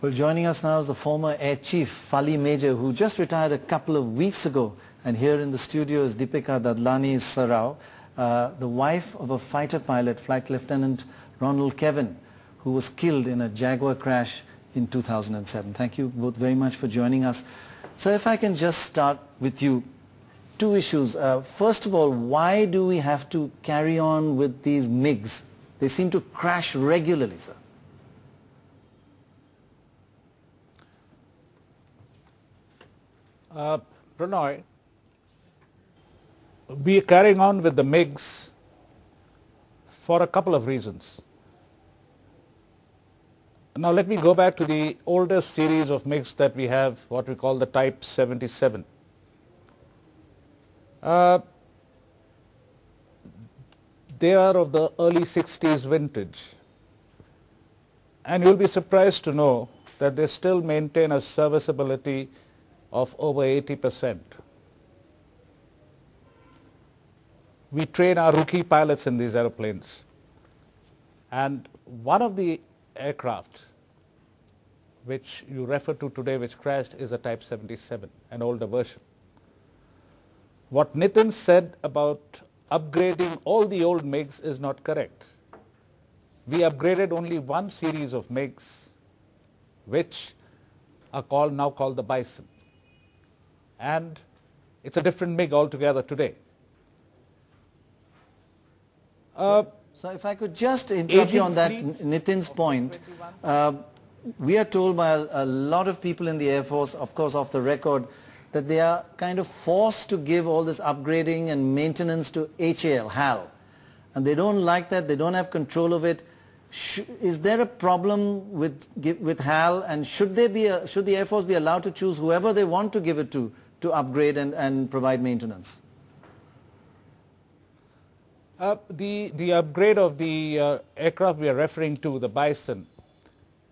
Well, joining us now is the former Air Chief, Fali Major, who just retired a couple of weeks ago. And here in the studio is Deepika Dadlani Serrao, the wife of a fighter pilot, Flight Lieutenant Ronald Kevin, who was killed in a Jaguar crash in 2007. Thank you both very much for joining us. So if I can just start with you, two issues. First of all, why do we have to carry on with these MiGs? They seem to crash regularly, sir. Prannoy, we are carrying on with the MiGs for a couple of reasons. Now let me go back to the oldest series of MiGs that we have, what we call the Type 77. They are of the early 60s vintage, and you'll be surprised to know that they still maintain a serviceability of over 80%. We train our rookie pilots in these aeroplanes, and one of the aircraft which you referred to today which crashed is a Type 77, an older version. What Nitin said about upgrading all the old MiGs is not correct. We upgraded only one series of MiGs which are now called the Bison, and it's a different MiG altogether today. So if I could just interrupt you on that, Nitin's point. We are told by a lot of people in the Air Force, of course off the record, that they are kind of forced to give all this upgrading and maintenance to HAL, and they don't like that, they don't have control of it. Is there a problem with HAL, and should the Air Force be allowed to choose whoever they want to give it to upgrade and provide maintenance? The upgrade of the aircraft we are referring to, the Bison,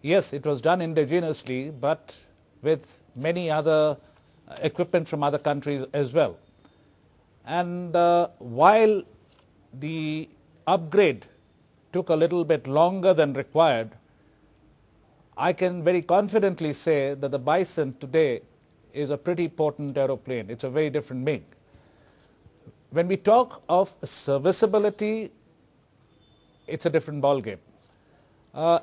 yes, it was done indigenously, but with many other equipment from other countries as well. And while the upgrade took a little bit longer than required, I can very confidently say that the Bison today is a pretty potent aeroplane. It's a very different MiG. When we talk of serviceability, it's a different ballgame.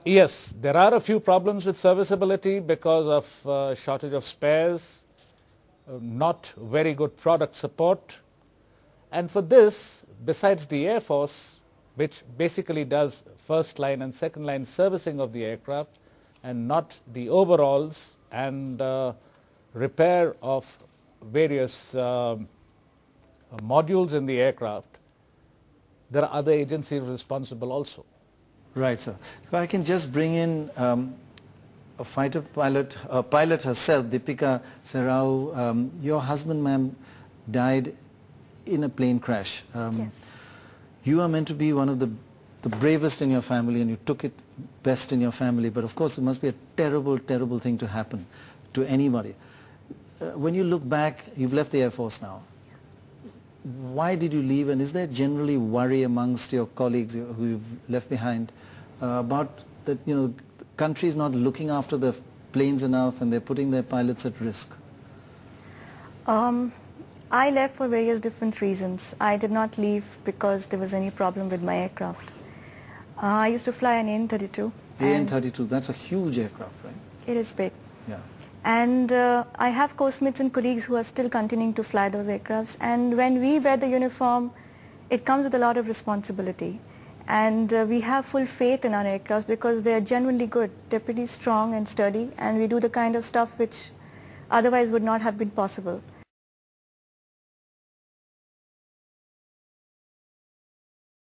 Yes, there are a few problems with serviceability because of shortage of spares, not very good product support, and for this, besides the Air Force, which basically does first line and second line servicing of the aircraft and not the overhauls and repair of various modules in the aircraft, there are other agencies responsible also. Right, sir. If I can just bring in a fighter pilot, a pilot herself, Deepika Serrao. Your husband, ma'am, died in a plane crash. Yes. You are meant to be one of the bravest in your family, and you took it best in your family, but of course it must be a terrible, terrible thing to happen to anybody. When you look back, you've left the Air Force now. Why did you leave, and is there generally worry amongst your colleagues who you've left behind about that, you know, the country is not looking after the planes enough and they're putting their pilots at risk? I left for various different reasons. I did not leave because there was any problem with my aircraft. I used to fly an AN-32. The AN-32, that's a huge aircraft, right? It is big. Yeah. And I have course-mates and colleagues who are still continuing to fly those aircrafts, and when we wear the uniform, it comes with a lot of responsibility, and we have full faith in our aircrafts because they are genuinely good. They're pretty strong and sturdy, and we do the kind of stuff which otherwise would not have been possible.